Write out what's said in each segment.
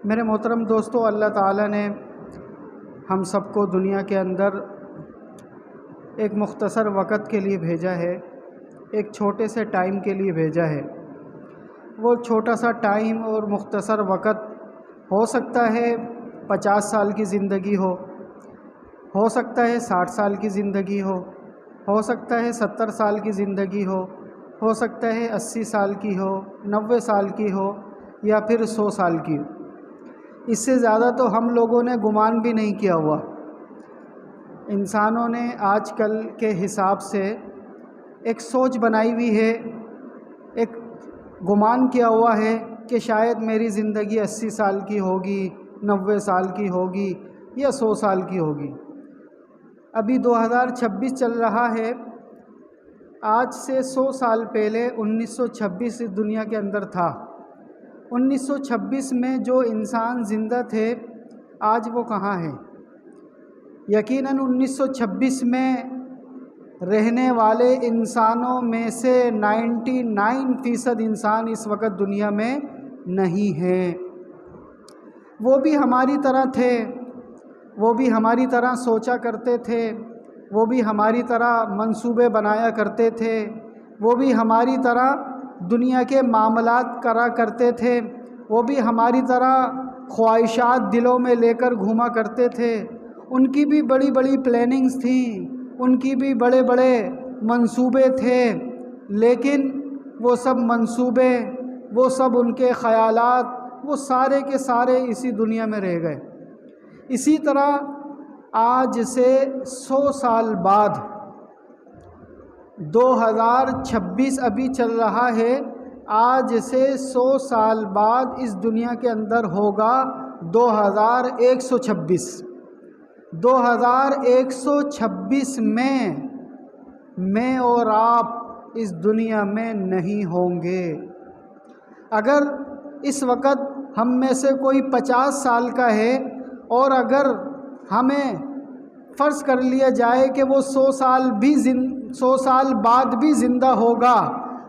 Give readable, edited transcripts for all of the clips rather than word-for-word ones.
میرے محترم دوستو، اللہ تعالیٰ نے ہم سب کو دنیا کے اندر ایک مختصر وقت کے لیے بھیجا ہے، ایک چھوٹے سے ٹائم کے لیے بھیجا ہے۔ وہ چھوٹا سا ٹائم اور مختصر وقت ہو سکتا ہے 50 سال کی زندگی ہو سکتا ہے 60 سال کی زندگی ہو سکتا ہے 70 سال کی زندگی ہو سکتا ہے 80 سال کی 90 سال کی یا پھر 100 سال کی۔ اس سے زیادہ تو ہم لوگوں نے گمان بھی نہیں کیا ہوا۔ انسانوں نے آج کل کے حساب سے ایک سوچ بنائی ہوئی ہے، ایک گمان کیا ہوا ہے کہ شاید میری زندگی 80 سال کی ہوگی، 90 سال کی ہوگی یا 100 سال کی ہوگی۔ ابھی 2026 چل رہا ہے، آج سے 100 سال پہلے 1926 اس دنیا کے اندر تھا۔ 1926 میں جو انسان زندہ تھے آج وہ کہاں ہیں؟ یقیناً 1926 میں رہنے والے انسانوں میں سے 99% انسان اس وقت دنیا میں نہیں ہیں۔ وہ بھی ہماری طرح تھے، وہ بھی ہماری طرح سوچا کرتے تھے، وہ بھی ہماری طرح منصوبے بنایا کرتے تھے، وہ بھی ہماری طرح دنیا کے معاملات کرا کرتے تھے، وہ بھی ہماری طرح خواہشات دلوں میں لے کر گھوما کرتے تھے۔ ان کی بھی بڑی بڑی پلاننگز تھیں، ان کی بھی بڑے بڑے منصوبے تھے، لیکن وہ سب منصوبے، وہ سب ان کے خیالات، وہ سارے کے سارے اسی دنیا میں رہ گئے۔ اسی طرح آج سے 100 سال بعد 2026 ابھی چل رہا ہے، آج سے 100 سال بعد اس دنیا کے اندر ہوگا 2126۔ 2126 میں اور آپ اس دنیا میں نہیں ہوں گے۔ اگر اس وقت ہم میں سے کوئی 50 سال کا ہے اور اگر ہمیں فرض کر لیا جائے کہ وہ 100 سال بعد بھی زندہ ہوگا،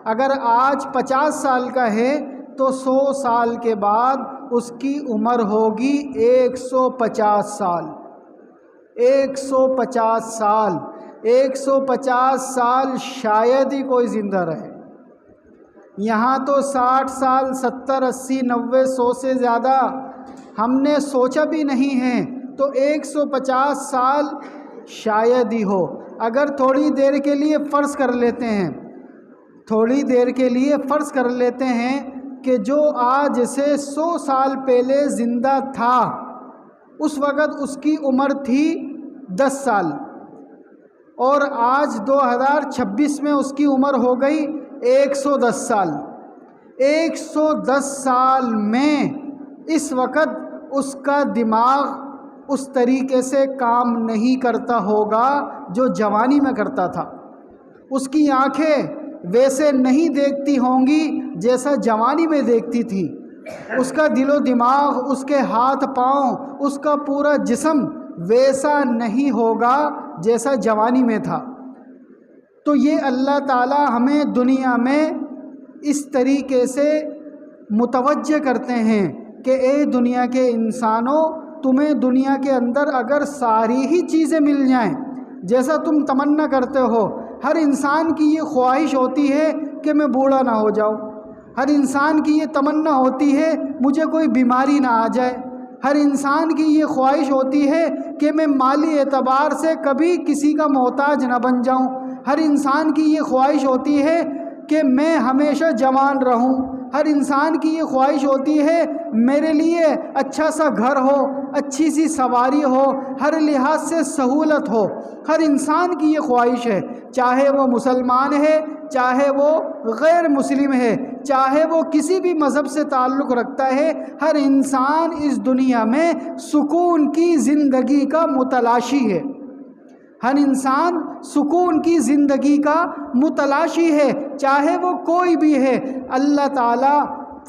اگر آج 50 سال کا ہے تو 100 سال کے بعد اس کی عمر ہوگی 150 سال۔ 150 سال 150 سال شاید ہی کوئی زندہ رہے۔ یہاں تو 60 سال 70 80 90 100 سے زیادہ ہم نے سوچا بھی نہیں ہے، تو 150 سال شاید ہی ہو۔ اگر تھوڑی دیر کے لیے فرض کر لیتے ہیں، تھوڑی دیر کے لیے فرض کر لیتے ہیں کہ جو آج سے 100 سال پہلے زندہ تھا اس وقت اس کی عمر تھی 10 سال، اور آج 2026 میں اس کی عمر ہو گئی 110 سال۔ 110 سال میں اس وقت اس کا دماغ اس طریقے سے کام نہیں کرتا ہوگا جو جوانی میں کرتا تھا۔ اس کی آنکھیں ویسے نہیں دیکھتی ہوں گی جیسا جوانی میں دیکھتی تھی، اس کا دل و دماغ، اس کے ہاتھ پاؤں، اس کا پورا جسم ویسا نہیں ہوگا جیسا جوانی میں تھا۔ تو یہ اللہ تعالی ہمیں دنیا میں اس طریقے سے متوجہ کرتے ہیں کہ اے دنیا کے انسانوں، تمہیں دنیا کے اندر اگر ساری ہی چیزیں مل جائیں جیسا تم تمنا کرتے ہو، ہر انسان کی یہ خواہش ہوتی ہے کہ میں بوڑھا نہ ہو جاؤں، ہر انسان کی یہ تمنا ہوتی ہے مجھے کوئی بیماری نہ آ جائے، ہر انسان کی یہ خواہش ہوتی ہے کہ میں مالی اعتبار سے کبھی کسی کا محتاج نہ بن جاؤں، ہر انسان کی یہ خواہش ہوتی ہے کہ میں ہمیشہ جوان رہوں، ہر انسان کی یہ خواہش ہوتی ہے میرے لیے اچھا سا گھر ہو، اچھی سی سواری ہو، ہر لحاظ سے سہولت ہو۔ ہر انسان کی یہ خواہش ہے، چاہے وہ مسلمان ہے، چاہے وہ غیر مسلم ہے، چاہے وہ کسی بھی مذہب سے تعلق رکھتا ہے، ہر انسان اس دنیا میں سکون کی زندگی کا متلاشی ہے۔ ہر انسان سکون کی زندگی کا متلاشی ہے، چاہے وہ کوئی بھی ہے۔ اللہ تعالیٰ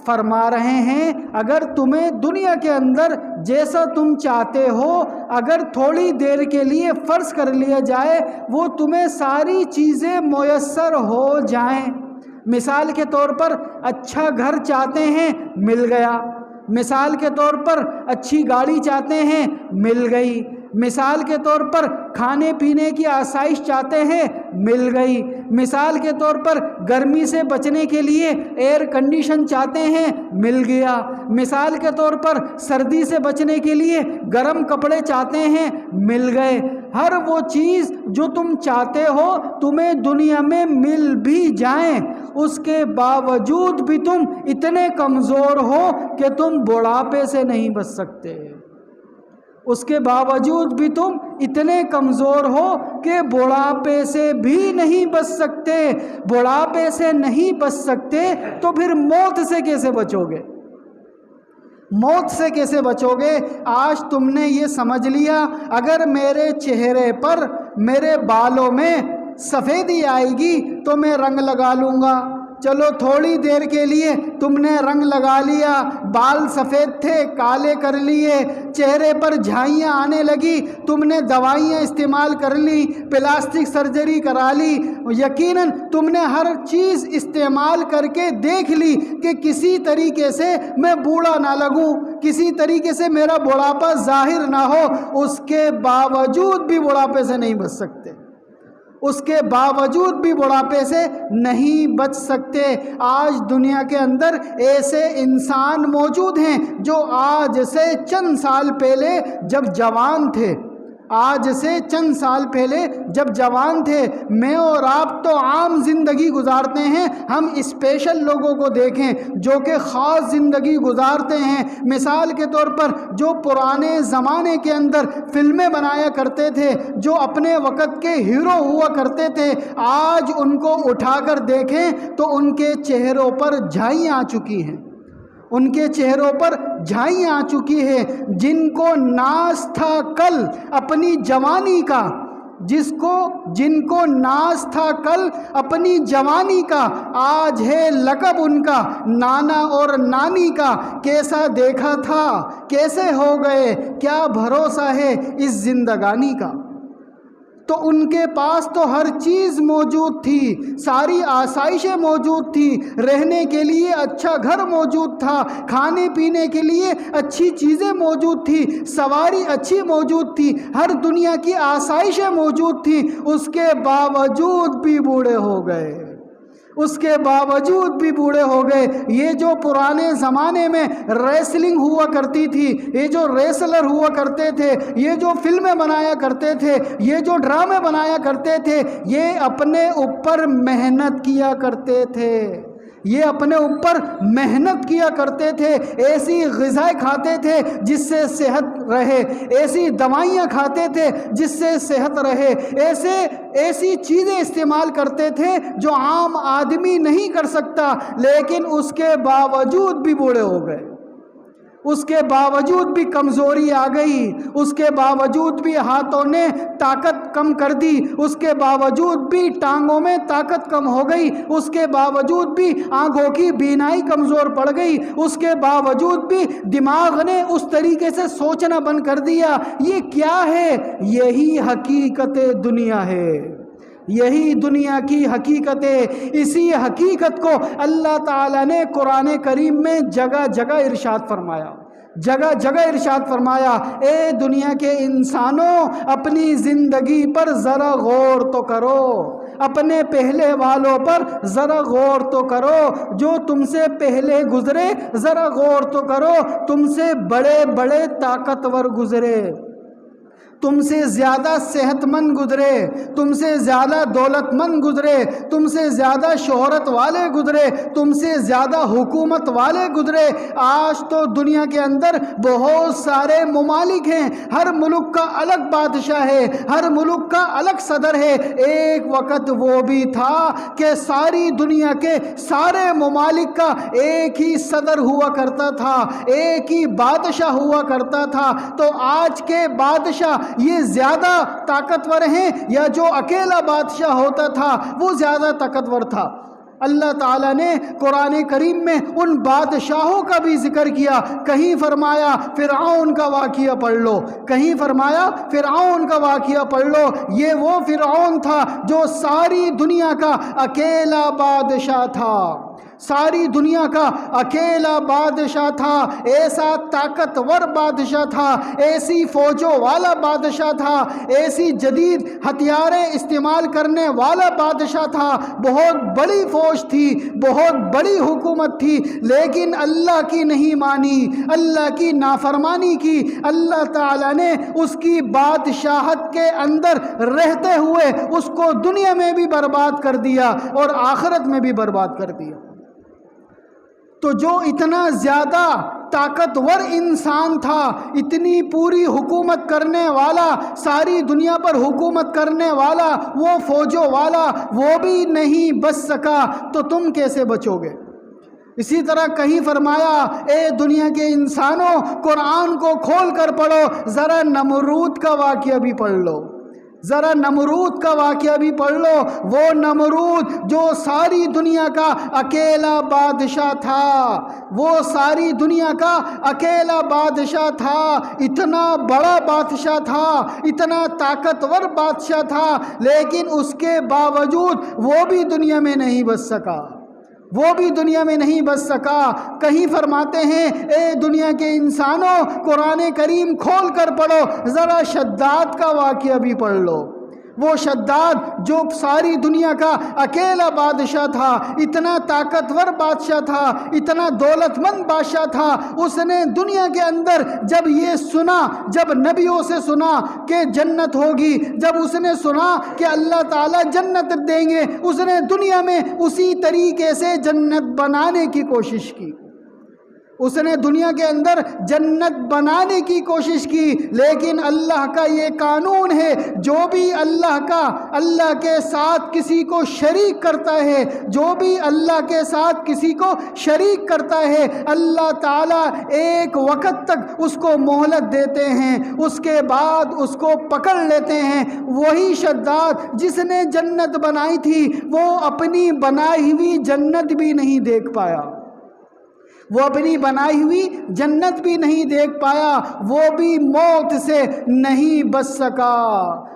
فرما رہے ہیں اگر تمہیں دنیا کے اندر جیسا تم چاہتے ہو، اگر تھوڑی دیر کے لیے فرض کر لیا جائے وہ تمہیں ساری چیزیں میسر ہو جائیں۔ مثال کے طور پر اچھا گھر چاہتے ہیں، مل گیا، مثال کے طور پر اچھی گاڑی چاہتے ہیں، مل گئی۔ مثال کے طور پر کھانے پینے کی آسائش چاہتے ہیں، مل گئی۔ مثال کے طور پر گرمی سے بچنے کے لیے ایئر کنڈیشن چاہتے ہیں، مل گیا۔ مثال کے طور پر سردی سے بچنے کے لیے گرم کپڑے چاہتے ہیں، مل گئے۔ ہر وہ چیز جو تم چاہتے ہو تمہیں دنیا میں مل بھی جائیں، اس کے باوجود بھی تم اتنے کمزور ہو کہ تم بڑھاپے سے نہیں بچ سکتے۔ اس کے باوجود بھی تم اتنے کمزور ہو کہ بڑھاپے سے بھی نہیں بچ سکتے۔ بڑھاپے سے نہیں بچ سکتے تو پھر موت سے کیسے بچو گے؟ موت سے کیسے بچو گے؟ آج تم نے یہ سمجھ لیا اگر میرے چہرے پر، میرے بالوں میں سفیدی آئے گی تو میں رنگ لگا لوں گا۔ چلو تھوڑی دیر کے لیے تم نے رنگ لگا لیا، بال سفید تھے کالے کر لیے، چہرے پر جھائیاں آنے لگی، تم نے دوائیاں استعمال کر لی، پلاسٹک سرجری کرا لی، یقیناً تم نے ہر چیز استعمال کر کے دیکھ لی کہ کسی طریقے سے میں بوڑھا نہ لگوں، کسی طریقے سے میرا بڑھاپا ظاہر نہ ہو، اس کے باوجود بھی بڑھاپے سے نہیں بچ سکتے۔ اس کے باوجود بھی بڑھاپے سے نہیں بچ سکتے۔ آج دنیا کے اندر ایسے انسان موجود ہیں جو آج سے چند سال پہلے جب جوان تھے، آج سے چند سال پہلے جب جوان تھے، میں اور آپ تو عام زندگی گزارتے ہیں، ہم اسپیشل لوگوں کو دیکھیں جو کہ خاص زندگی گزارتے ہیں۔ مثال کے طور پر جو پرانے زمانے کے اندر فلمیں بنایا کرتے تھے، جو اپنے وقت کے ہیرو ہوا کرتے تھے، آج ان کو اٹھا کر دیکھیں تو ان کے چہروں پر جھائیاں آ چکی ہیں، ان کے چہروں پر جھائیاں آ چکی ہے۔ جن کو ناز تھا کل اپنی جوانی کا، جن کو ناز تھا کل اپنی جوانی کا، آج ہے لقب ان کا نانا اور نانی کا۔ کیسا دیکھا تھا کیسے ہو گئے، کیا بھروسہ ہے اس زندگانی کا۔ تو ان کے پاس تو ہر چیز موجود تھی، ساری آسائشیں موجود تھی، رہنے کے لیے اچھا گھر موجود تھا، کھانے پینے کے لیے اچھی چیزیں موجود تھی، سواری اچھی موجود تھی، ہر دنیا کی آسائشیں موجود تھی، اس کے باوجود بھی بوڑھے ہو گئے، اس کے باوجود بھی بوڑھے ہو گئے۔ یہ جو پرانے زمانے میں ریسلنگ ہوا کرتی تھی، یہ جو ریسلر ہوا کرتے تھے، یہ جو فلمیں بنایا کرتے تھے، یہ جو ڈرامے بنایا کرتے تھے، یہ اپنے اوپر محنت کیا کرتے تھے، یہ اپنے اوپر محنت کیا کرتے تھے، ایسی غذائیں کھاتے تھے جس سے صحت رہے، ایسی دوائیاں کھاتے تھے جس سے صحت رہے، ایسی چیزیں استعمال کرتے تھے جو عام آدمی نہیں کر سکتا، لیکن اس کے باوجود بھی بوڑھے ہو گئے، اس کے باوجود بھی کمزوری آ گئی، اس کے باوجود بھی ہاتھوں نے طاقت کم کر دی، اس کے باوجود بھی ٹانگوں میں طاقت کم ہو گئی، اس کے باوجود بھی آنکھوں کی بینائی کمزور پڑ گئی، اس کے باوجود بھی دماغ نے اس طریقے سے سوچنا بند کر دیا۔ یہ کیا ہے؟ یہی حقیقت دنیا ہے، یہی دنیا کی حقیقت ہے۔ اسی حقیقت کو اللہ تعالیٰ نے قرآن کریم میں جگہ جگہ ارشاد فرمایا، جگہ جگہ ارشاد فرمایا، اے دنیا کے انسانوں اپنی زندگی پر ذرا غور تو کرو، اپنے پہلے والوں پر ذرا غور تو کرو، جو تم سے پہلے گزرے ذرا غور تو کرو، تم سے بڑے بڑے طاقتور گزرے، تم سے زیادہ صحت مند گزرے، تم سے زیادہ دولت مند گزرے، تم سے زیادہ شہرت والے گزرے، تم سے زیادہ حکومت والے گزرے۔ آج تو دنیا کے اندر بہت سارے ممالک ہیں، ہر ملک کا الگ بادشاہ ہے، ہر ملک کا الگ صدر ہے۔ ایک وقت وہ بھی تھا کہ ساری دنیا کے سارے ممالک کا ایک ہی صدر ہوا کرتا تھا، ایک ہی بادشاہ ہوا کرتا تھا۔ تو آج کے بادشاہ یہ زیادہ طاقتور ہیں یا جو اکیلا بادشاہ ہوتا تھا وہ زیادہ طاقتور تھا؟ اللہ تعالیٰ نے قرآن کریم میں ان بادشاہوں کا بھی ذکر کیا، کہیں فرمایا فرعون کا واقعہ پڑھ لو، کہیں فرمایا فرعون کا واقعہ پڑھ لو۔ یہ وہ فرعون تھا جو ساری دنیا کا اکیلا بادشاہ تھا، ساری دنیا کا اکیلا بادشاہ تھا، ایسا طاقتور بادشاہ تھا، ایسی فوجوں والا بادشاہ تھا، ایسی جدید ہتھیاریں استعمال کرنے والا بادشاہ تھا، بہت بڑی فوج تھی، بہت بڑی حکومت تھی، لیکن اللہ کی نہیں مانی، اللہ کی نافرمانی کی۔ اللہ تعالیٰ نے اس کی بادشاہت کے اندر رہتے ہوئے اس کو دنیا میں بھی برباد کر دیا اور آخرت میں بھی برباد کر دیا۔ تو جو اتنا زیادہ طاقتور انسان تھا، اتنی پوری حکومت کرنے والا، ساری دنیا پر حکومت کرنے والا، وہ فوجوں والا، وہ بھی نہیں بچ سکا، تو تم کیسے بچو گے؟ اسی طرح کہیں فرمایا، اے دنیا کے انسانوں، قرآن کو کھول کر پڑھو، ذرا نمرود کا واقعہ بھی پڑھ لو، ذرا نمرود کا واقعہ بھی پڑھ لو۔ وہ نمرود جو ساری دنیا کا اکیلا بادشاہ تھا، وہ ساری دنیا کا اکیلا بادشاہ تھا، اتنا بڑا بادشاہ تھا، اتنا طاقتور بادشاہ تھا، لیکن اس کے باوجود وہ بھی دنیا میں نہیں بچ سکا، وہ بھی دنیا میں نہیں بچ سکا۔ کہیں فرماتے ہیں، اے دنیا کے انسانوں، قرآن کریم کھول کر پڑھو، ذرا شداد کا واقعہ بھی پڑھ لو۔ وہ شداد جو ساری دنیا کا اکیلا بادشاہ تھا، اتنا طاقتور بادشاہ تھا، اتنا دولت مند بادشاہ تھا، اس نے دنیا کے اندر جب یہ سنا، جب نبیوں سے سنا کہ جنت ہوگی، جب اس نے سنا کہ اللہ تعالیٰ جنت دیں گے، اس نے دنیا میں اسی طریقے سے جنت بنانے کی کوشش کی، اس نے دنیا کے اندر جنت بنانے کی کوشش کی۔ لیکن اللہ کا یہ قانون ہے، جو بھی اللہ کے ساتھ کسی کو شریک کرتا ہے، جو بھی اللہ کے ساتھ کسی کو شریک کرتا ہے، اللہ تعالیٰ ایک وقت تک اس کو مہلت دیتے ہیں، اس کے بعد اس کو پکڑ لیتے ہیں۔ وہی شداد جس نے جنت بنائی تھی، وہ اپنی بنائی ہوئی جنت بھی نہیں دیکھ پایا، وہ اپنی بنائی ہوئی جنت بھی نہیں دیکھ پایا، وہ بھی موت سے نہیں بچ سکا،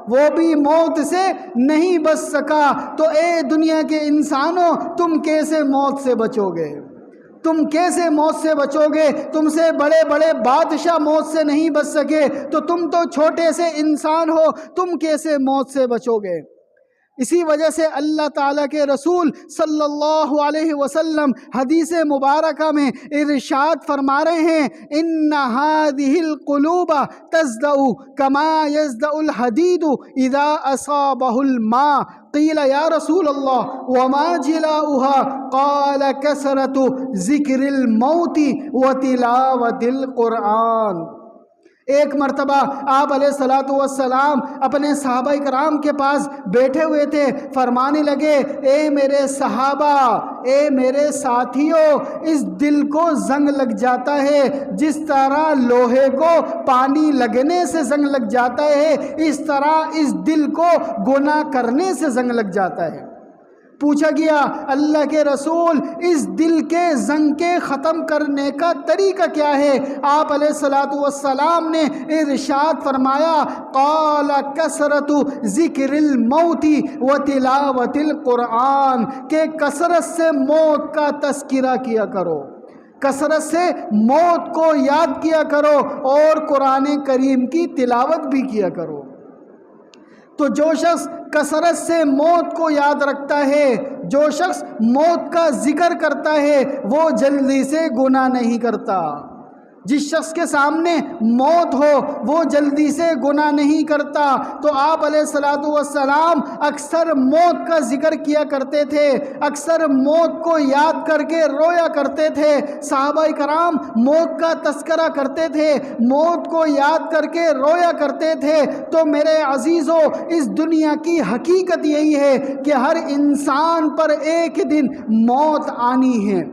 وہ بھی موت سے نہیں بچ سکا۔ تو اے دنیا کے انسانوں، تم کیسے موت سے بچو گے؟ تم کیسے موت سے بچو گے؟ تم سے بڑے بڑے بادشاہ موت سے نہیں بچ سکے، تو تم تو چھوٹے سے انسان ہو، تم کیسے موت سے بچو گے؟ اسی وجہ سے اللہ تعالیٰ کے رسول صلی اللہ علیہ وسلم حدیث مبارکہ میں ارشاد فرما رہے ہیں، ان هذه القلوب تصدع كما يصدع الحديد اذا اصابه الماء قیل یا رسول اللہ وما جلاؤها قال کثرة ذکر الموت وتلاوت القرآن۔ ایک مرتبہ آپ علیہ الصلوۃ والسلام اپنے صحابہ کرام کے پاس بیٹھے ہوئے تھے، فرمانے لگے، اے میرے صحابہ، اے میرے ساتھیوں، اس دل کو زنگ لگ جاتا ہے، جس طرح لوہے کو پانی لگنے سے زنگ لگ جاتا ہے، اس طرح اس دل کو گناہ کرنے سے زنگ لگ جاتا ہے۔ پوچھا گیا، اللہ کے رسول، اس دل کے زنگ کے ختم کرنے کا طریقہ کیا ہے؟ آپ علیہ الصلوۃ والسلام نے ارشاد فرمایا، قال کثرت ذکر الموت وتلاوت القرآن، کہ کثرت سے موت کا تذکرہ کیا کرو، کثرت سے موت کو یاد کیا کرو، اور قرآن کریم کی تلاوت بھی کیا کرو۔ تو جو شخص کثرت سے موت کو یاد رکھتا ہے، جو شخص موت کا ذکر کرتا ہے، وہ جلدی سے گناہ نہیں کرتا۔ جس شخص کے سامنے موت ہو وہ جلدی سے گناہ نہیں کرتا۔ تو آپ علیہ الصلوۃ والسلام اکثر موت کا ذکر کیا کرتے تھے، اکثر موت کو یاد کر کے رویا کرتے تھے۔ صحابہ کرام موت کا تذکرہ کرتے تھے، موت کو یاد کر کے رویا کرتے تھے۔ تو میرے عزیزو، اس دنیا کی حقیقت یہی ہے کہ ہر انسان پر ایک دن موت آنی ہے۔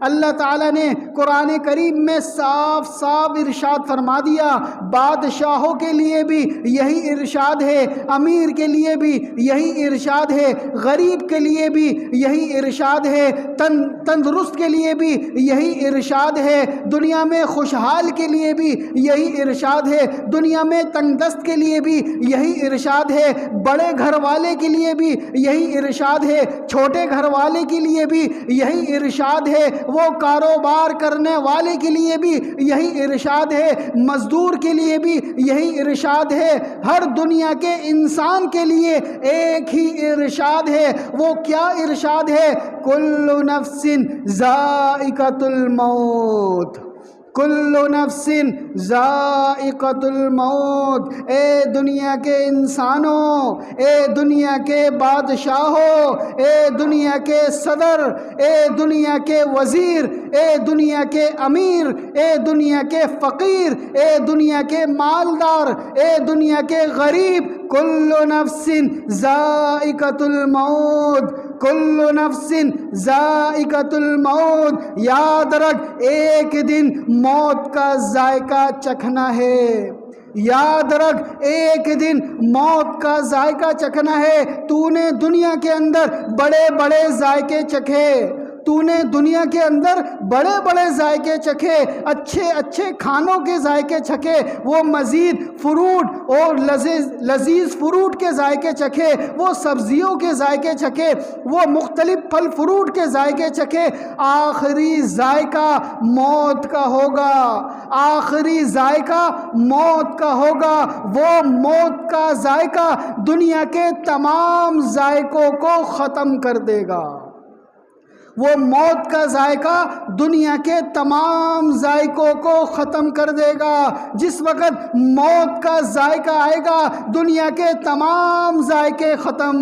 اللہ تعالیٰ نے قرآن کریم میں صاف صاف ارشاد فرما دیا، بادشاہوں کے لیے بھی یہی ارشاد ہے، امیر کے لیے بھی یہی ارشاد ہے، غریب کے لیے بھی یہی ارشاد ہے، تندرست کے لیے بھی یہی ارشاد ہے، دنیا میں خوشحال کے لیے بھی یہی ارشاد ہے، دنیا میں تنگ دست کے لیے بھی یہی ارشاد ہے، بڑے گھر والے کے لیے بھی یہی ارشاد ہے، چھوٹے گھر والے کے لیے بھی یہی ارشاد ہے، وہ کاروبار کرنے والے کے لیے بھی یہی ارشاد ہے، مزدور کے لیے بھی یہی ارشاد ہے، ہر دنیا کے انسان کے لیے ایک ہی ارشاد ہے۔ وہ کیا ارشاد ہے؟ کل نفس ذائقۃ الموت، کل نفس ذائقۃ الموت۔ اے دنیا کے انسانوں، اے دنیا کے بادشاہوں، اے دنیا کے صدر، اے دنیا کے وزیر، اے دنیا کے امیر، اے دنیا کے فقیر، اے دنیا کے مالدار، اے دنیا کے غریب، کل نفس ذائقۃ الموت، کل نفس ذائقۃ الموت۔ یاد رکھ، ایک دن موت کا ذائقہ چکھنا ہے، یاد رکھ ایک دن موت کا ذائقہ چکھنا ہے۔ تو نے دنیا کے اندر بڑے بڑے ذائقے چکھے، تو نے دنیا کے اندر بڑے بڑے ذائقے چکھے، اچھے اچھے کھانوں کے ذائقے چکھے، وہ مزید فروٹ اور لذیذ فروٹ کے ذائقے چکھے، وہ سبزیوں کے ذائقے چکھے، وہ مختلف پھل فروٹ کے ذائقے چکھے۔ آخری ذائقہ موت کا ہوگا، آخری ذائقہ موت کا ہوگا۔ وہ موت کا ذائقہ دنیا کے تمام ذائقوں کو ختم کر دے گا، وہ موت کا ذائقہ دنیا کے تمام ذائقوں کو ختم کر دے گا۔ جس وقت موت کا ذائقہ آئے گا، دنیا کے تمام ذائقے ختم،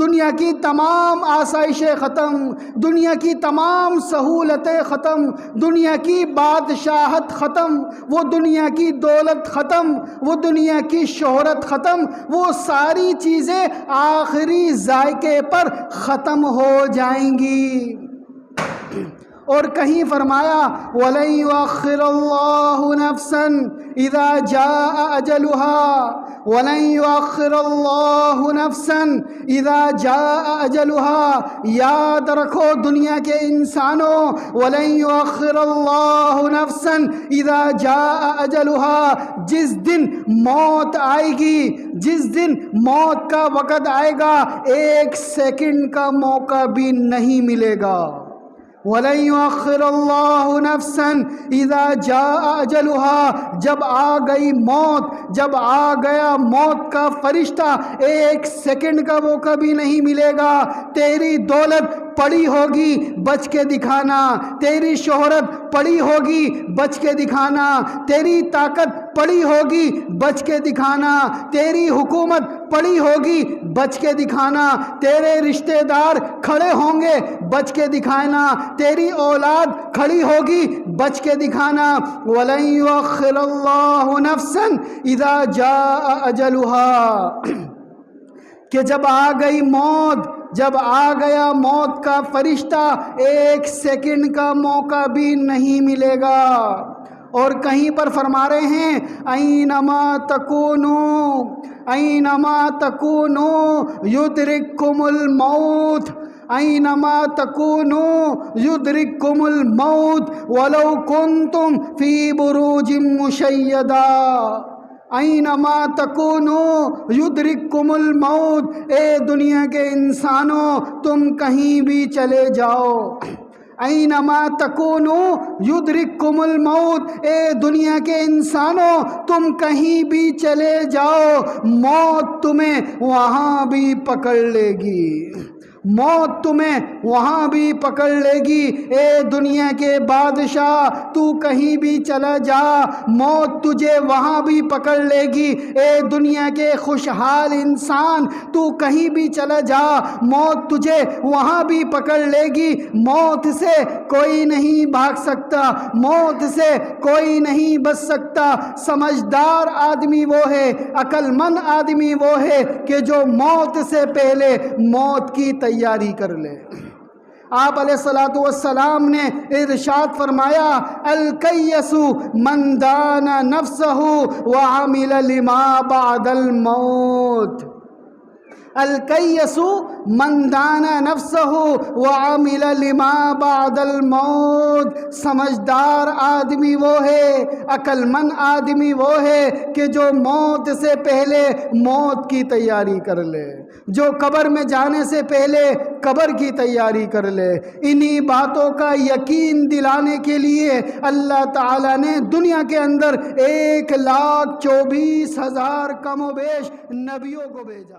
دنیا کی تمام آسائشیں ختم، دنیا کی تمام سہولتیں ختم، دنیا کی بادشاہت ختم، وہ دنیا کی دولت ختم، وہ دنیا کی شہرت ختم، وہ ساری چیزیں آخری ذائقے پر ختم ہو جائیں گی۔ اور کہیں فرمایا وَلَن يُؤَخِّرَ اللَّهُ نَفْسًا إِذَا جَاءَ أَجَلُهَا، وَلَن يُؤَخِّرَ اللَّهُ نَفْسًا إِذَا جَاءَ أَجَلُهَا۔ یاد رکھو دنیا کے انسانوں، وَلَن يُؤَخِّرَ اللَّهُ نَفْسًا إِذَا جَاءَ أَجَلُهَا، جس دن موت آئے گی، جس دن موت کا وقت آئے گا، ایک سیکنڈ کا موقع بھی نہیں ملے گا۔ وَلَن يُؤَخِّرَ اللَّهُ نَفْسًا إِذَا جَاءَ أَجَلُهَا، جب آ گئی موت، جب آ گیا موت کا فرشتہ، ایک سیکنڈ کا موقع بھی نہیں ملے گا۔ تیری دولت پڑی ہوگی، بچ کے دکھانا، تیری شہرت پڑی ہوگی، بچ کے دکھانا، تیری طاقت پڑی ہوگی، بچ کے دکھانا، تیری حکومت پڑی ہوگی، بچ کے دکھانا، تیرے رشتہ دار کھڑے ہوں گے، بچ کے دکھانا، تیری اولاد کھڑی ہوگی، بچ کے دکھانا۔ وَلَن يُؤَخِّرَ اللَّهُ نَفْسًا إِذَا جَاءَ أَجَلُهَا، کہ جب آ گئی موت، جب آ گیا موت کا فرشتہ، ایک سیکنڈ کا موقع بھی نہیں ملے گا۔ اور کہیں پر فرما رہے ہیں اینما تکونوا، اینما تکونوا یدرککم الموت، اینما تکونوا یدرککم الموت ولو کنتم فی بروج مشیدہ۔ اینما تکونوا یدرککم الموت، اے دنیا کے انسانوں تم کہیں بھی چلے جاؤ، اینما تکونوا یدرککم الموت، اے دنیا کے انسانوں تم کہیں بھی چلے جاؤ، موت تمہیں وہاں بھی پکڑ لے گی، موت تمہیں وہاں بھی پکڑ لے گی۔ اے دنیا کے بادشاہ تو کہیں بھی چلا جا، موت تجھے وہاں بھی پکڑ لے گی۔ اے دنیا کے خوشحال انسان تو کہیں بھی چلا جا، موت تجھے وہاں بھی پکڑ لے گی۔ موت سے کوئی نہیں بھاگ سکتا، موت سے کوئی نہیں بچ سکتا۔ سمجھدار آدمی وہ ہے، عقل مند آدمی وہ ہے کہ جو موت سے پہلے موت کی تیاری کر لے۔ آپ علیہ الصلوۃ والسلام نے ارشاد فرمایا الکیس من دان نفسہ وعمل لما بعد الموت، الکیس من دان نفسہ وعمل لما بعد الموت، سمجھدار آدمی وہ ہے، عقل مند آدمی وہ ہے کہ جو موت سے پہلے موت کی تیاری کر لے، جو قبر میں جانے سے پہلے قبر کی تیاری کر لے۔ انہی باتوں کا یقین دلانے کے لیے اللہ تعالیٰ نے دنیا کے اندر 1,24,000 کم و بیش نبیوں کو بھیجا۔